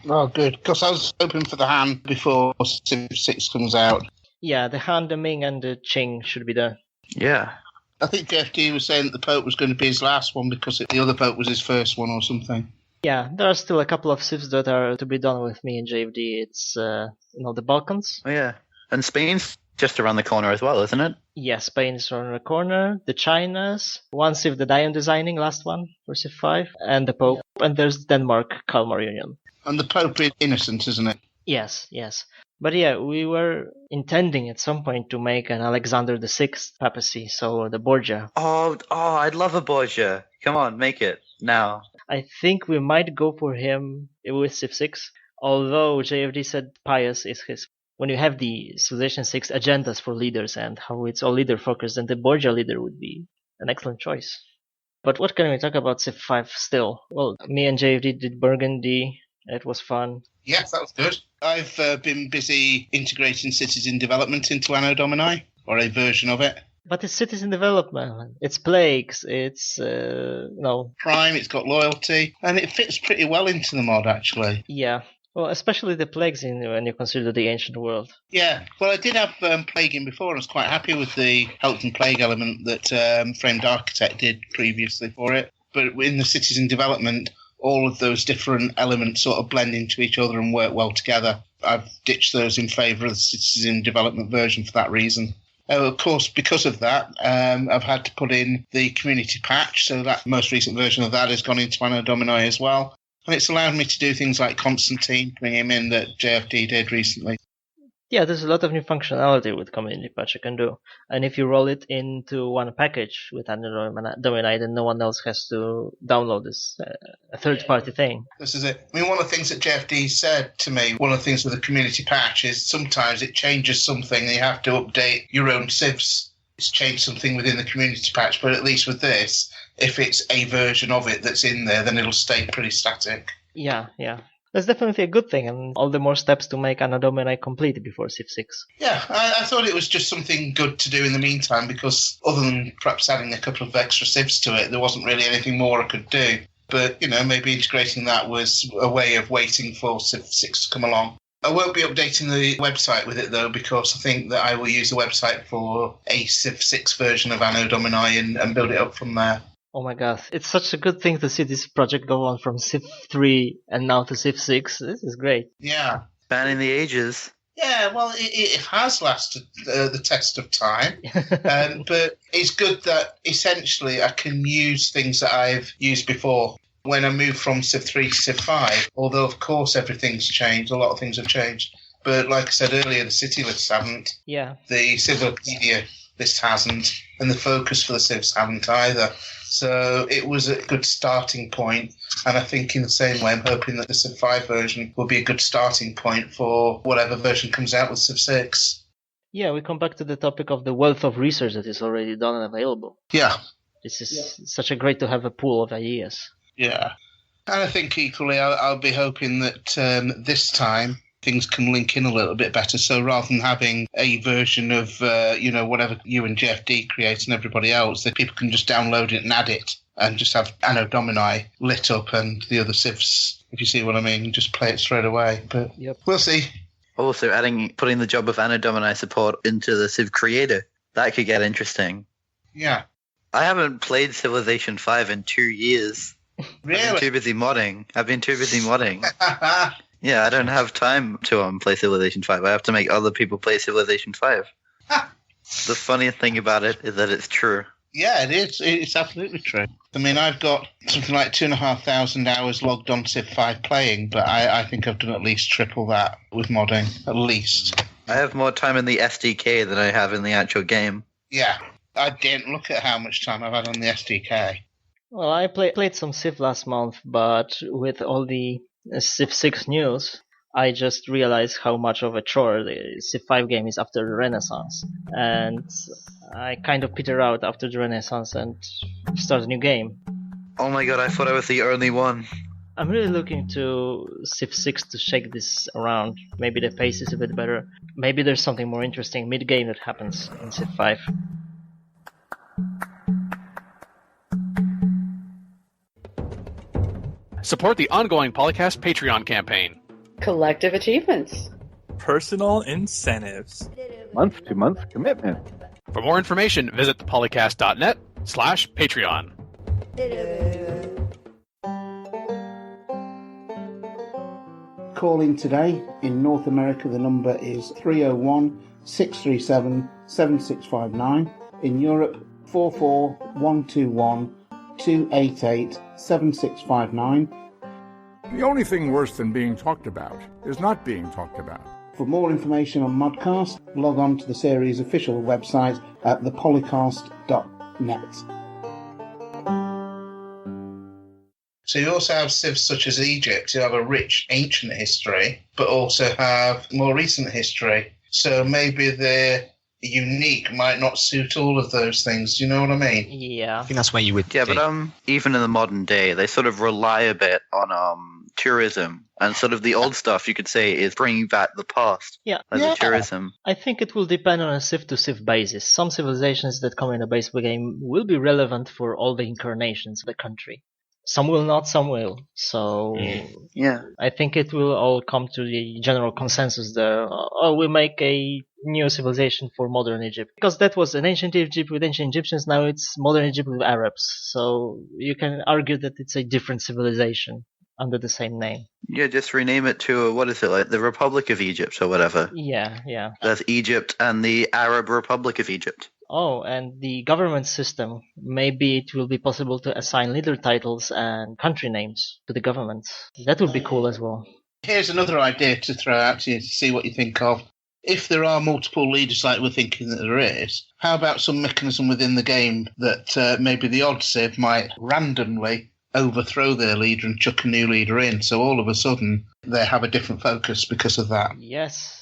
Oh, good. Because I was hoping for the Han before Civ 6 comes out. Yeah, the Han, the Ming, and the Qing should be there. Yeah. I think JFD was saying that the Pope was going to be his last one because the other Pope was his first one or something. Yeah, there are still a couple of civs that are to be done with me and JFD. It's, the Balkans. Oh, yeah. And Spain's just around the corner as well, isn't it? Yeah, Spain's around the corner. The Chinas. One civ that I am designing, last one for Civ 5. And the Pope. And there's Denmark, Kalmar Union. And the Pope is innocent, isn't it? Yes. But yeah, we were intending at some point to make an Alexander VI papacy, so the Borgia. Oh, I'd love a Borgia. Come on, make it now. I think we might go for him with Civ 6, although JFD said Pius is his. When you have the Civilization 6 agendas for leaders and how it's all leader focused, then the Borgia leader would be an excellent choice. But what can we talk about Civ 5 still? Well, me and JFD did Burgundy. It was fun. Yes, that was good. I've been busy integrating cities in development into Anno Domini, or a version of it. But it's cities in development. It's plagues. It's, crime, it's got loyalty, and it fits pretty well into the mod, actually. Yeah. Well, especially the plagues when you consider the ancient world. Yeah. Well, I did have plague in before, and I was quite happy with the health and plague element that Framed Architect did previously for it. But in the cities in development, all of those different elements sort of blend into each other and work well together. I've ditched those in favour of the cities in development version for that reason. Of course, because of that, I've had to put in the community patch, so that most recent version of that has gone into Anno Domini as well. And it's allowed me to do things like Constantine, bring him in, that JFD did recently. Yeah, there's a lot of new functionality with community patch you can do. And if you roll it into one package with Anno Domini, then no one else has to download this a third-party thing. This is it. I mean, one of the things that JFD said to me, one of the things with the community patch is sometimes it changes something and you have to update your own civs it's changed something within the community patch, but at least with this, if it's a version of it that's in there, then it'll stay pretty static. Yeah. That's definitely a good thing, and all the more steps to make Anno Domini complete before Civ 6. Yeah, I thought it was just something good to do in the meantime, because other than perhaps adding a couple of extra civs to it, there wasn't really anything more I could do. But, maybe integrating that was a way of waiting for Civ 6 to come along. I won't be updating the website with it, though, because I think that I will use the website for a Civ 6 version of Anno Domini and build it up from there. Oh my god, it's such a good thing to see this project go on from Civ 3 and now to Civ 6. This is great. Yeah. Spanning the ages. Yeah, well, it has lasted the test of time, but it's good that essentially I can use things that I've used before. When I moved from Civ 3 to Civ 5, although of course everything's changed, a lot of things have changed, but like I said earlier, the city lists haven't. Yeah. The Civilopedia list hasn't, and the focus for the civs haven't either. So it was a good starting point, and I think in the same way I'm hoping that the Civ 5 version will be a good starting point for whatever version comes out with Civ 6. Yeah, we come back to the topic of the wealth of research that is already done and available. Yeah. This is such a great to have a pool of ideas. Yeah. And I think equally I'll be hoping that this time things can link in a little bit better. So rather than having a version of, whatever you and JFD create and everybody else, that people can just download it and add it and just have Anno Domini lit up and the other civs, if you see what I mean, just play it straight away. But We'll see. Also, putting the job of Anno Domini support into the Civ creator, that could get interesting. Yeah. I haven't played Civilization 5 in 2 years. Really? I've been too busy modding. Yeah, I don't have time to play Civilization 5. I have to make other people play Civilization 5. The funniest thing about it is that it's true. Yeah, it is. It's absolutely true. I mean, I've got something like 2,500 hours logged on Civ 5 playing, but I think I've done at least triple that with modding, at least. I have more time in the SDK than I have in the actual game. Yeah, I didn't look at how much time I've had on the SDK. Well, I played some Civ last month, but with all the Civ 6 news, I just realized how much of a chore the Civ 5 game is after the Renaissance. And I kind of peter out after the Renaissance and start a new game. Oh my god, I thought I was the only one. I'm really looking to Civ 6 to shake this around. Maybe the pace is a bit better. Maybe there's something more interesting mid-game that happens in Civ 5. Support the ongoing Polycast Patreon campaign. Collective achievements. Personal incentives. Month-to-month commitment. For more information, visit thepolycast.net/Patreon. Calling today. In North America, the number is 301-637-7659. In Europe, 44121-288-7659. The only thing worse than being talked about is not being talked about. For more information on ModCast, log on to the series' official website at thepolycast.net. So you also have civs such as Egypt, who have a rich ancient history, but also have more recent history. So maybe their unique might not suit all of those things. Do you know what I mean? Yeah. I think that's where you would. Yeah, but even in the modern day, they sort of rely a bit on tourism, and sort of the old stuff you could say is bringing back the past. Yeah. As a tourism. I think it will depend on a Civ to Civ basis. Some civilizations that come in the base of the game will be relevant for all the incarnations of the country. Some will not, some will. So yeah, I think it will all come to the general consensus there. We'll make a new civilization for modern Egypt. Because that was an ancient Egypt with ancient Egyptians, now it's modern Egypt with Arabs. So you can argue that it's a different civilization under the same name. Yeah, just rename it to, what is it, like the Republic of Egypt or whatever. Yeah. That's Egypt and the Arab Republic of Egypt. Oh, and the government system, maybe it will be possible to assign leader titles and country names to the government. That would be cool as well. Here's another idea to throw out to you to see what you think of. If there are multiple leaders like we're thinking that there is, how about some mechanism within the game that maybe the odd civ might randomly overthrow their leader and chuck a new leader in. So all of a sudden, they have a different focus because of that. Yes.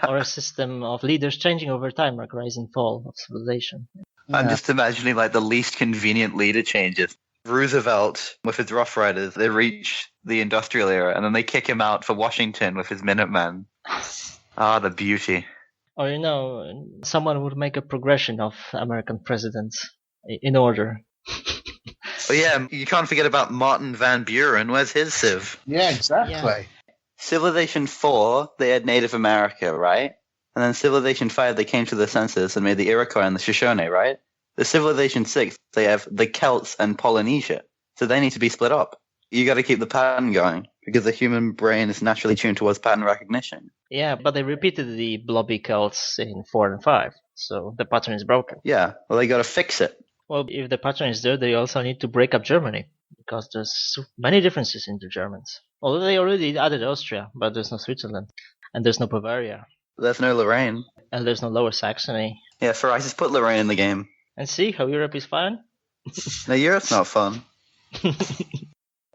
Or a system of leaders changing over time, like rise and fall of civilization. I'm just imagining like the least convenient leader changes. Roosevelt with his Rough Riders, they reach the industrial era, and then they kick him out for Washington with his Minutemen. The beauty. Or, someone would make a progression of American presidents in order. Oh yeah, you can't forget about Martin Van Buren. Where's his civ? Yeah, exactly. Yeah. Civilization 4, they had Native America, right? And then Civilization 5, they came to the census and made the Iroquois and the Shoshone, right? The Civilization 6, they have the Celts and Polynesia. So they need to be split up. You got to keep the pattern going, because the human brain is naturally tuned towards pattern recognition. Yeah, but they repeated the blobby Celts in 4 and 5, so the pattern is broken. Yeah, well, they got to fix it. Well, if the pattern is there, they also need to break up Germany, because there's so many differences in the Germans. Although they already added Austria, but there's no Switzerland, and there's no Bavaria, There's no Lorraine. and there's no Lower Saxony. Yeah, for ISIS, put Lorraine in the game. And see how Europe is fine? No, Europe's not fun.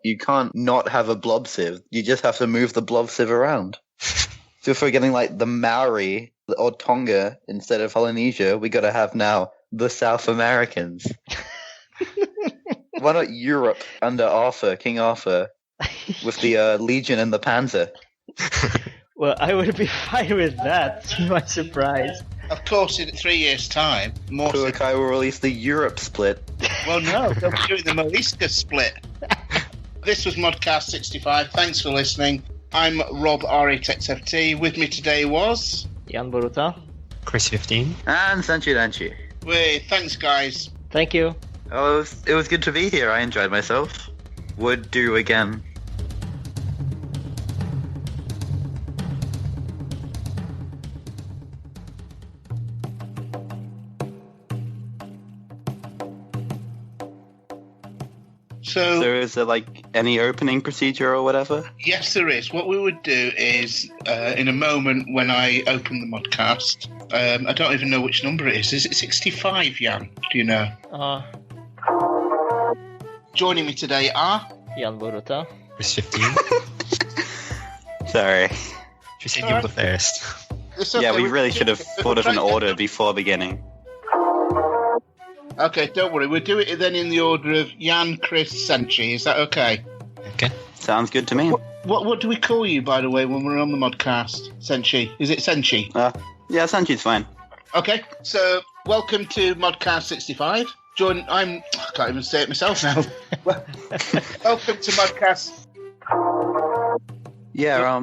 You can't not have a blob civ. You just have to move the blob civ around. So if we're getting like the Maori or Tonga instead of Polynesia, we got to have now the South Americans. Why not Europe under Arthur, King Arthur, with the Legion and the Panzer? Well, I would be fine with that, to my surprise. Of course, in 3 years' time, more. Kuakai will release the Europe split. Well, no, they'll be doing the Moiska split. This was ModCast 65. Thanks for listening. I'm Rob R8XFT. With me today was Jan Boruta. Chris 15. And Sanchi Danchi. Thanks, guys. Thank you. Oh, it was good to be here. I enjoyed myself. Would do again. So is there like any opening procedure or whatever? yes, there is. What we would do is, in a moment when I open the modcast, I don't even know which number it is. Is it 65, Jan? Do you know? Joining me today are Jan Boruta. Chris 15. Sorry. Should we say you were first? It's okay, Yeah, we really should have thought of an try- order before beginning. Okay, don't worry. We'll do it then in the order of Jan, Chris, Senchi. Is that okay? Okay. Sounds good to me. What do we call you, by the way, when we're on the modcast? Senchi. Is it Senchi? Yeah, Sanchi's fine. Okay, so welcome to ModCast 65. I can't even say it myself now. Welcome to ModCast. Yeah, I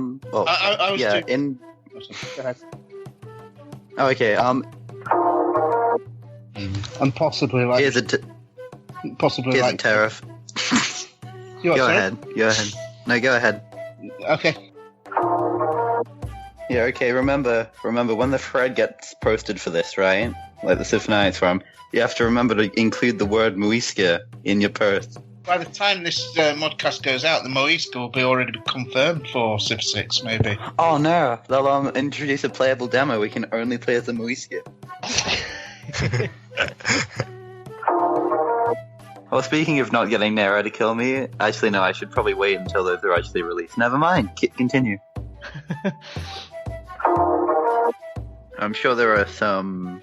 was yeah, Go ahead. Oh, okay, And possibly like... here's a tariff. Go ahead. No, go ahead. Okay. Yeah, okay, remember when the thread gets posted for this, right? Like the Civ from, you have to remember to include the word Muisca in your post. By the time this modcast goes out, the Moiska will be already confirmed for Civ 6, maybe. Oh no, they'll introduce a playable demo we can only play as the Muisca. Well, speaking of not getting Nero to kill me, actually no, I should probably wait until those are actually released. Never mind, continue. I'm sure there are some...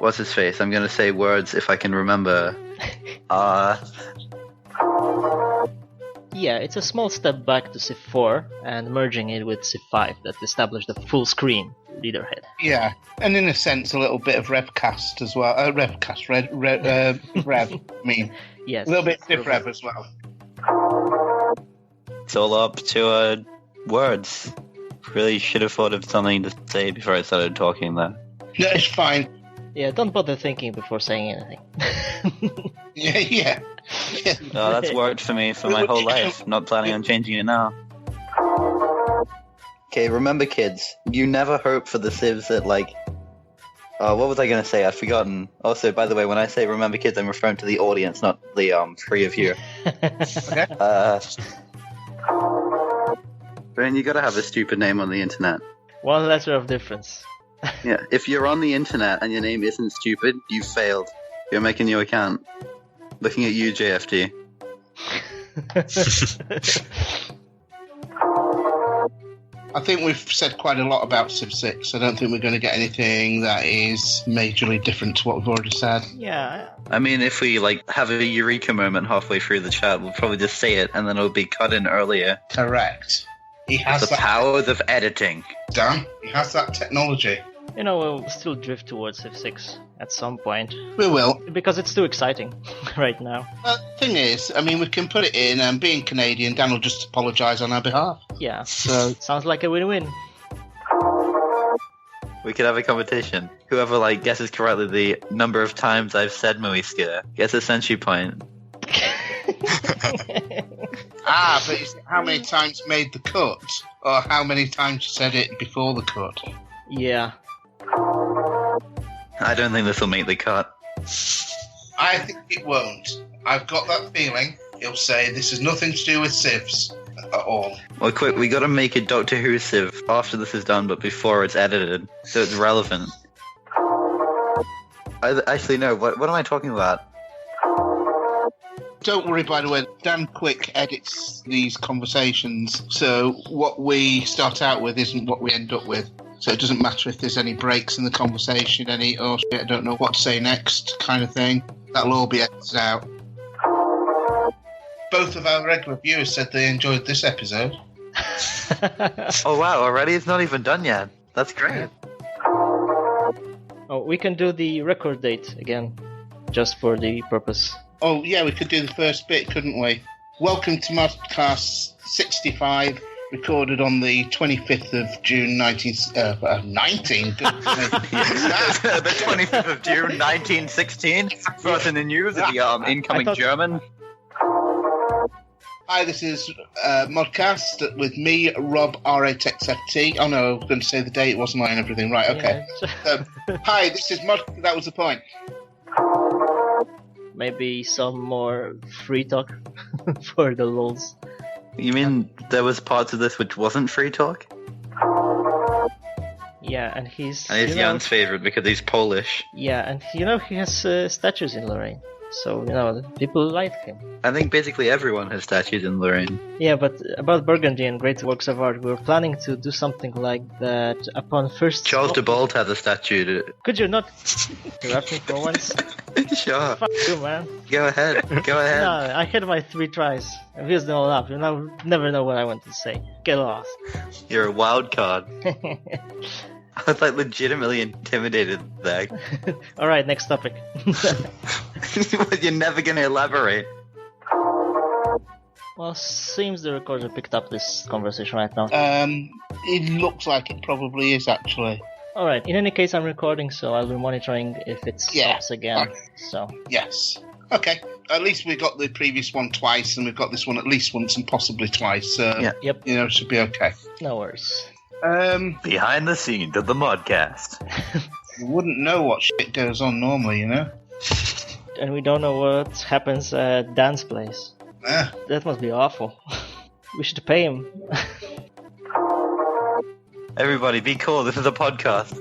What's his face? I'm going to say words if I can remember. Yeah, it's a small step back to Civ 4 and merging it with Civ 5 that established the full screen leader head. Yeah, and in a sense, a little bit of Revcast as well. Rev, I mean. Yes. A little bit of Rev as well. It's all up to words. Really should have thought of something to say before I started talking there. No, it's fine. Yeah, don't bother thinking before saying anything. Yeah. Oh, that's worked for me for my whole life. Not planning on changing it now. Okay, remember kids, you never hope for the civs that like... what was I going to say? I've forgotten. Also, by the way, when I say remember kids, I'm referring to the audience, not the three of you. Okay. Ben, you gotta have a stupid name on the internet. One letter of difference. Yeah, if you're on the internet and your name isn't stupid, you've failed. You're making your account. Looking at you, JFD. I think we've said quite a lot about Civ 6. I don't think we're going to get anything that is majorly different to what we've already said. Yeah. I mean, if we have a eureka moment halfway through the chat, we'll probably just say it and then it'll be cut in earlier. Correct. He has the powers of editing. Dan, he has that technology. We'll still drift towards Civ 6 at some point. We will. Because it's too exciting right now. Thing is, I mean, we can put it in, and being Canadian, Dan will just apologise on our behalf. Yeah, so sounds like a win-win. We could have a competition. Whoever guesses correctly the number of times I've said Muisca gets a century point. But is it how many times made the cut, or how many times you said it before the cut? Yeah. I don't think this will make the cut. I think it won't. I've got that feeling. He'll say this has nothing to do with civs at all. Well, quick, we got to make a Doctor Who Civ after this is done, but before it's edited, so it's relevant. Actually, no. What am I talking about? Don't worry, by the way, Dan Quick edits these conversations, so what we start out with isn't what we end up with. So it doesn't matter if there's any breaks in the conversation, I don't know what to say next kind of thing. That'll all be edited out. Both of our regular viewers said they enjoyed this episode. Oh wow, already? It's not even done yet. That's great. Oh, we can do the record date again, just for the purpose. Oh yeah, we could do the first bit, couldn't we? Welcome to ModCast 65. Recorded on the 25th of June, 19... the 25th of June, 1916. First in the news, the incoming German. Hi, this is ModCast with me, Rob, R8XFT. Oh no, I was going to say the date, wasn't I, and everything. Right, okay. Yeah. Hi, this is Mod... That was the point. Maybe some more free talk for the lols. You mean there was parts of this which wasn't free talk? Yeah, and he's Jan's favorite because he's Polish. Yeah, and he has statues in Lorraine, so people like him. I think basically everyone has statues in Lorraine. Yeah, but about Burgundy and great works of art, we were planning to do something like that upon first. Charles de Bolt has a statue. Could you not interrupt me for once? Sure. Fuck you, man. Go ahead. Go ahead. No, I had my 3 tries. I've used them all up. You never know what I want to say. Get lost. You're a wild card. I was legitimately intimidated there. Alright, next topic. You're never going to elaborate. Well, seems the recorder picked up this conversation right now. It looks like it probably is, actually. Alright, in any case, I'm recording, so I'll be monitoring if it stops again. So. Yes. Okay. At least we got the previous one twice, and we've got this one at least once and possibly twice. So, Yep. It should be okay. No worries. Behind the scenes of the ModCast. You wouldn't know what shit goes on normally, And we don't know what happens at Dan's place. That must be awful. We should pay him. Everybody, be cool. This is a podcast.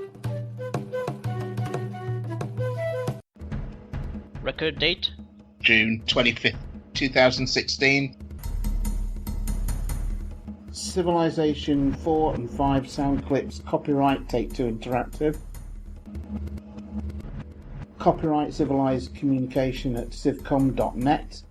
Record date? June 25th, 2016. Civilization 4 and 5 sound clips. Copyright Take-Two Interactive. Copyright Civilized Communication at civcom.net.